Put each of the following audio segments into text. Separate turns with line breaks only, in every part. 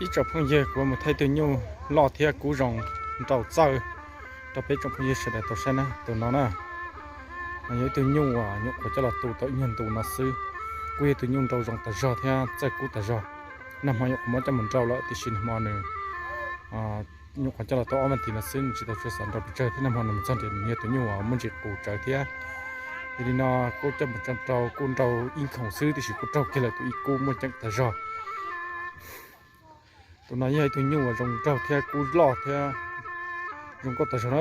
ít trong phong giờ của một thay từ nhau lọ thia cú rồng trâu sơ trâu bé trong phong giờ sẽ để tàu xe nè tụi nó nè mà nhớ từ nhau à nhớ có cho là tụ tự nhiên tụ nó sư quê từ nhau trâu rồng tàu giò thia chạy cú tàu giò năm hai nhớ có cho mình trâu lại thì xin mà nữa à nhớ có cho là tàu mình thì nó xin chỉ tàu chơi sản trâu chơi thế năm hai mình chọn thì nhớ từ nhau à mình chỉ cú chơi thia thì nó có cho mình chọn trâu cún trâu in khổng sư thì chỉ cú trâu kia là tụi cú một chân tàu giò tụi nó như tụi nhau rồng trâu theo cú lọ theo rồng có tài sản đó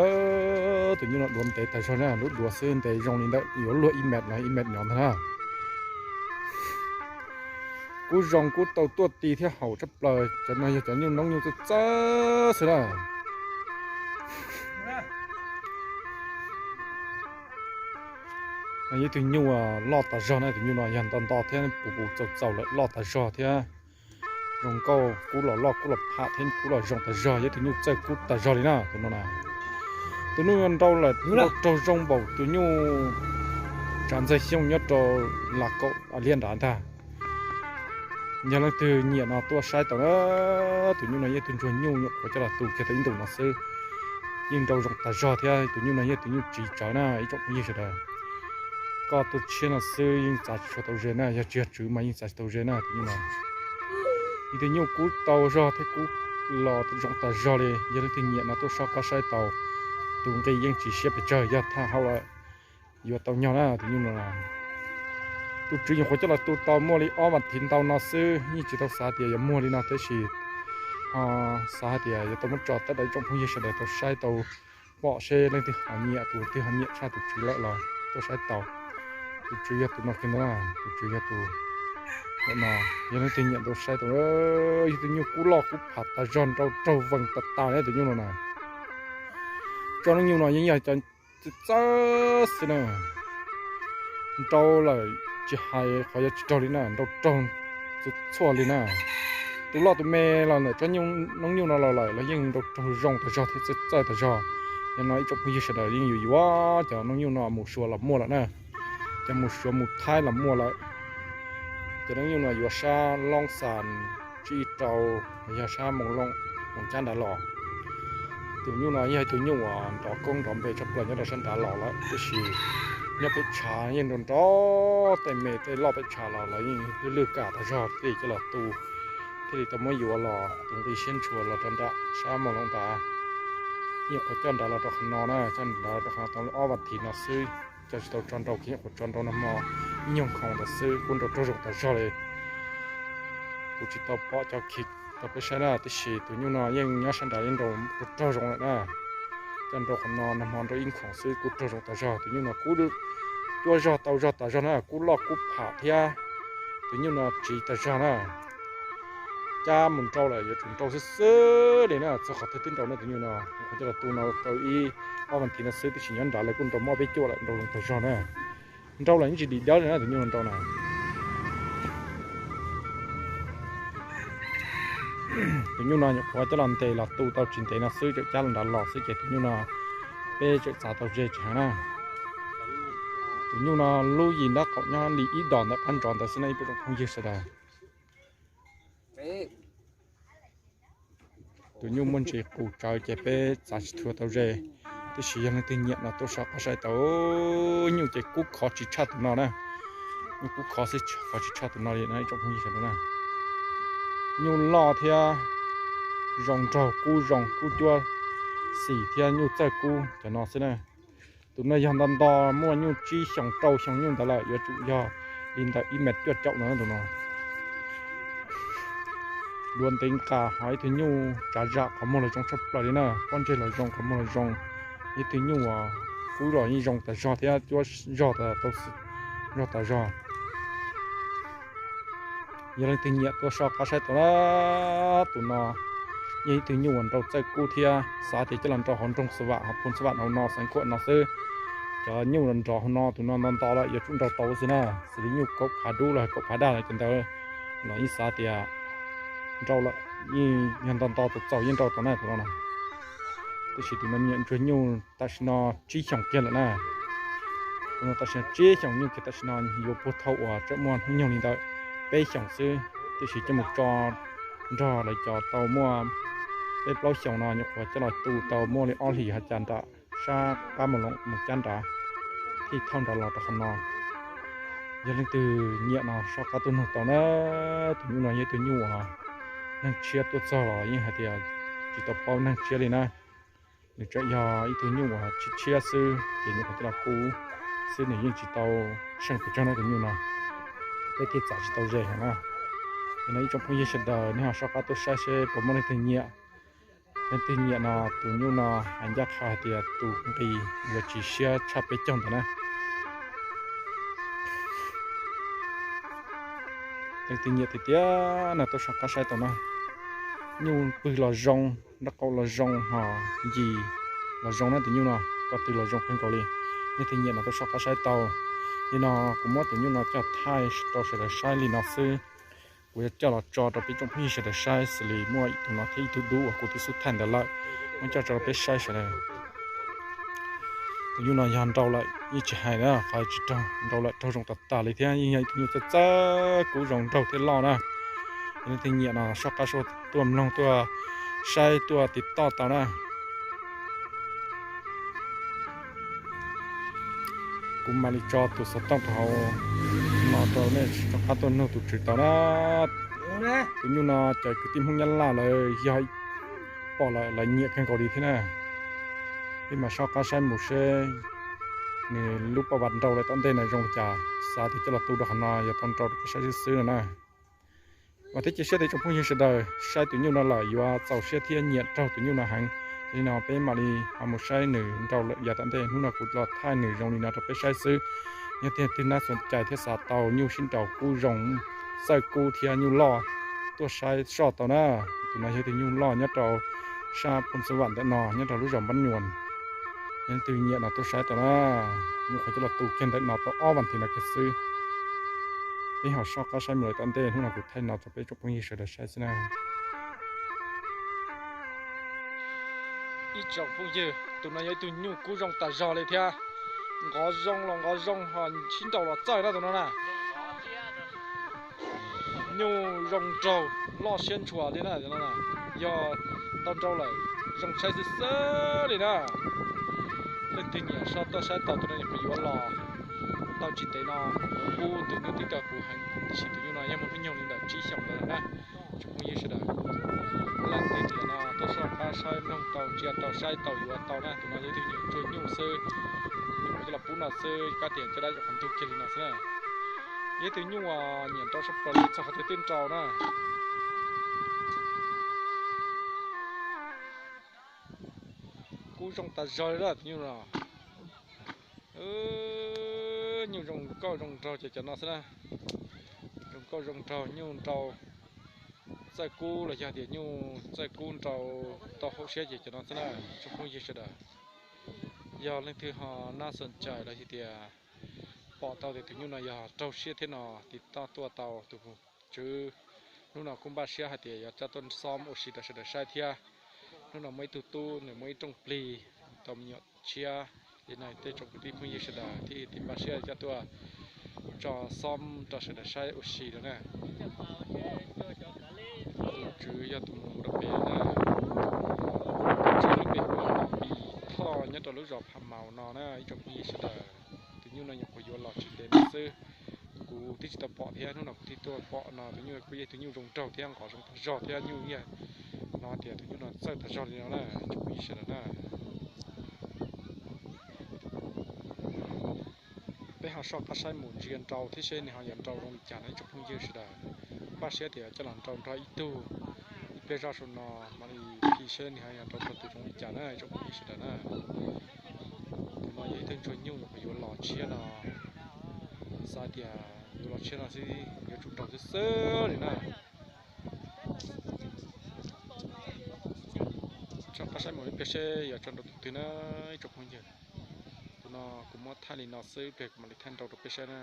tụi nhau là đuổi tệ tài sản đó lúc đuổi sơn tệ rồng lên đấy yếu lụa im mệt nhọn thế cú rồng cú tàu tuột tì theo hậu chấp lời cho nên cho nhau nóng nhau cho chớ thế nào như tụi nhau lọ tài sản này tụi nhau là dàn to theo bù giàu lại lọ tài sản theo rồng câu cú lọ cú lọ hạ thêm cú lọ rồng ta giò vậy thì nhung chơi cú ta giò đi na tụi nó này tụi nó ăn đâu là trâu rồng bầu tụi nhung tràn dây xiông nhất trâu là cậu liên đàn ta nhà là từ nhẹ nào tua sai tao đó tụi nhung này như tụi nhung nhục có cho là tụi kia tới tụi nó sư nhưng trâu rồng ta giò thì tụi nhung này như tụi nhung chỉ chó na ít trong như thế đó có tụi chia là sư nhưng trả cho tàu rền na giờ chưa chữ mà nhưng trả tàu rền na tụi nhung này thì nhiều cú tàu ra thế cú lò tự trọng tàu ra đi giờ thì nhẹ nó tôi sao có sai tàu tụi cái dân chỉ xếp để chơi giờ tha hậu lại giờ tàu nhau đó thì nhưng là tôi chỉ dùng cho là tôi tàu mua đi ở mặt thìn tàu nó xưa như chỉ tàu xả tiền giờ mua đi nó thế chỉ xả tiền giờ tàu mất trọt tới đây trong không giờ để tàu sai tàu bỏ xe lên thì họ nhẹ sai tụi chỉ lại là tàu sai tàu tụi chỉ giờ tụi nó cái đó tụi chỉ giờ tụi mà giờ nó tình nhận đồ sai tụi ơi tụi nhau cú lọ cú phạt ta giòn trâu vần tạt tao đấy tụi nhau này cho nó nhiều nói như vậy cho chết nè trâu là chỉ hay khỏi cho trâu đi nè trâu xua đi nè tụi lọ tụi mẹ là nè cho nhau nó nhiều nó lại là nhưng trâu rồng ta giò thì chết ta giò nên nói trong bây giờ sẽ là nhưng nhiều quá cho nó nhiều nó một số là mua lại nè cho một số một thái là mua lại cho nên như là vừa sa long sàn chi trâu vừa sa mông chăn đã lò từ như là như từ như là đó con đom về chấp lời như là sân đã lò lại cái gì nhập bị trả như đồn đó tại mẹ tại lo bị trả là như lừa cả ta giọt thì cho là tù thì tao mới vừa lò tụi đi xin chùa là chân đã sa mông long đã nhiều cái chân đã là đó nó nè chân đã đó tao ở vật thì nó xui cho tao chân đầu kia của chân đầu nó mò nhung không là sư quân đội trâu ta choเลยกูchỉ tao bỏ cho kịp tao phải xem là cái gì tụi nhau nói nhưng nhớ xem đại yên rồi trâu rồng lại nè chân đầu còn nó nằm hòn rồi inของsưกูtrâu ta cho tụi nhau nóiกูđược cho tao cho nèกูlọกูphá thia tụi nhau nói chỉ ta cho nè cha mình trâu lại giờ chúng trâu sơ để nè cho họ thấy tin trâu nè tụi nhau nóiเขาจะtụi nó tao yเอามันทีน่ะซื้อที่ชิ้นยันด่าเลยกูtrâuมอไปจ่อlại trâu ta cho nè trâu là những gì đi đó nữa thì như trâu nào thì như nào qua cho làm tệ là tu tàu chuyển tệ là sư cho cha làm đã lọt sư chạy thì như nào bê cho trả tàu dê chẳng na thì như nào lưu gì đó cậu nhau lý ít đòn đó ăn tròn tại xin này bây không dễ sao tụi như muốn chỉ cụ trời chạy bê trả thua tàu dê thì chỉ là tự nhiên là tôi sợ cái sai tao nhiều cái cú khó chỉ chặt tụi nó nè nhiều cú khó sẽ khó chỉ chặt tụi nó này trong không gì cả nè nhiều lò thì rồng trâu cú chua xỉ thì nhiều chơi cú cho nó thế này tụi nó dàn đàn đò mua nhiều chi sòng trâu sòng nhiều đó lại giờ chủ do in tại im mệt chuột chậu nữa tụi nó luôn tính cả hỏi thì nhiều trả giá có một là trong chấp lại nè con chơi là rồng có một là rồng như thế như cú rồi như rồng ta giò thì cho giò ta tốt giò ta giò giờ lên tình nhẹ tôi sao cá sai tụi nó như thế nhưวันเราใจกูเทียสาธิตจะลันเราหอนตรงสว่างคนสว่างเอานอสังขวดนอซื้อจะnhưวันเราหอนนอตนอนต่อละอย่าจุ่มเราโตสินะสิnhưกบผาดูเลยกบผาได้เลยจนเท่าเราอีสาธิตเราละยี่ยันตอนต่อตัวเจ้ายันเราตอนนั้นตัวนั้นtôi chỉ tụi mình nhận chuyện nhiều ta sẽ nó chỉ chồng kia là nè nó ta sẽ chỉ chồng như cái ta sẽ nó nhiều bộ thầu ở chỗ mòn nhiều như vậy bây chồng xưa tôi chỉ cho một trò rò lại cho tàu mua cái bao chồng nào nhục vào cho là tù tàu mua lại on hỉ hạt chăn đã xa ba một chăn đã thì thông đã lọt không nào giờ lên từ nhẹ nào sau cả tuần tàu nó từ như là như từ nhu à năng chia tôi cho là như hạt thì chỉ tập bao năng chia lên nè để cho giờ ít từ nhu à chỉ chia sư thì như là cũ sư này như chỉ tàu sang cái cho nó từ nhu nào cái thiết giả chỉ tàu dễ hả cho nên trong phong sự đời nếu sau cả tôi sẽ có một cái nhẹ nên từ nhẹ nào từ nhu nào anh giác khai thì từ cái giờ chỉ chia chắp bên trong thôi nè từ nhẹ thì tía là tôi sẽ cái sai tao nè nhu bự là rong nó câu là rong hả gì là rong nó từ nhu nào có từ là rong không có liền nên từ nhẹ là tôi sẽ cái sai tao nên nó cũng mất từ nhu nào cho thay tôi sẽ là sai liền nó sư bây giờ là cho nó bên trong phong sự đời sai xử lý mọi tụi nó thấy tụi đủ của tụi số thành đó lại muốn cho bên sai sẽ là tụi nó nhàn đầu lại như chỉ hay đó phải chỉ trâu đầu lại trâu rồng tạt lại thế như vậy tụi nó sẽ cố rồng đầu thế lo nè nên thì nhẹ là sau cả số tuần long tua sai tua tịt to tao nè cũng mà đi cho tụi số tông thầu nó tao này cho cả tuần nó tụi chỉ tao nè tụi nó chạy cái tim không nhăn là lời dạy bỏ lại nhẹ khen cầu đi thế này khi mà sau cả sai một xe nè lúc bà bắt đầu lại tận đây này rong trà xa thì cho là tu được hẳn giờ tận đầu cái sai xứ này nè và thế chỉ xe thì trong phong sự đời sai tụi nhau nó lại và giàu xe thiên nhiệt trâu tụi nhau là hàng thì nào bên mà đi một sai nữ trâu lại giờ tận đây lúc nào cũng là thay nữ rong đi nào cho bên sai xứ như thế thì nó sẵn chạy thế xã tàu nhiều xin trâu cu rong sai cu thiên nhiều lo tôi sai sọt tàu nè tụi này thì nhiều lo nhất trâu sa phong sứ vạn tại nọ nhất trâu lúc rong bắn nhuần nên tự nhiên là tôi sai tao nè nhưng phải cho là tụ kiên tại nọ tao o bản thì là cái sư bây họ sau cả sai mười tận đây lúc nào cũng thay nọ cho bây chụp bao sự được sai thế nào ít trọng phong gì tụi này tụi nhu cú rong ta rò lên thia ngó rong họ chín đầu là chơi đó tụi nó nè nhu rong trâu lo xuyên chùa đi nè tụi nó nè do tao trâu lại rong sai sơ đi nè lên từ nhà sau tôi sẽ tàu tụi này phải vô lò tàu chỉ tới nó cu từ nó tới tàu cu hàng chỉ từ như nó em muốn nhiều nên là chỉ xong rồi nè chúng tôi sẽ được lên từ nhà nó tôi sẽ pha sai nông tàu chia tàu sai tàu vô tàu nè tụi nó như thế nhiều chơi nhiều sơ nhưng mà cái là bún là sơ cá tiền choได้จากคนทุกคนนะใช่ยี่ถึงยิ่งว่าเนี่ยเราชอบปล่อยสักทีตื่นเช้านะกูจงตัดใจแล้วนี่นะnhiều rồng cao rồng trâu chỉ cho nó xem rồng cao rồng trâu nhiều trâu sai cu là giờ thì nhiều sai cu trâu tao không xe chỉ cho nó xem chụp không gì sẽ được giờ lên thứ họ na sân chạy là thì bỏ tàu thì nhiều là giờ trâu xe thế nào thì tao tua tàu tụi chứ lúc nào cũng ba xe hay thì cho tuần xóm ở xí đó sẽ được sai thia lúc nào mấy tu này mấy trồng pli tôm nhọt chia thì này tôi trồng cái phương gì sẽ đào thì ba xe cho tôi cho xóm cho sẽ được sai ở xí đó nè chứ giờ tụi mình đặc biệt là chứ đặc biệt là bị thò nhất là lúc dọc hàm màu nó nè trong phương gì sẽ đào thì như là nhập vào vô lọt chỉ để sư cú tí tập bọ thế nó tí tôi bọ nó thì như bây giờ thì như rồng trâu thế ăn có rồng giò thế như vậy nó thì như nó sai thật giò thì nó là trong phương gì sẽ đào bây họ sau các sai muốn riêng trâu thế nên họ nhận trâu trong chả này chụp không dư sự đời bác sĩ thì cho làm trâu ra ít tu ít bây giờ nó mà đi khi sen thì họ nhận trâu từ trong chả này chụp không dư sự đời nè thì mà vậy thêm cho nhiều là phải vô lò chia nó sai thì vô lò chia nó sẽ vô chụp trâu sơ này nè trong các sai muốn bây giờ giờ cho nó từ nó chụp không dư nó cũng mất thay nóซื้อเด็กมาเลยท่านเราไปใช้นะ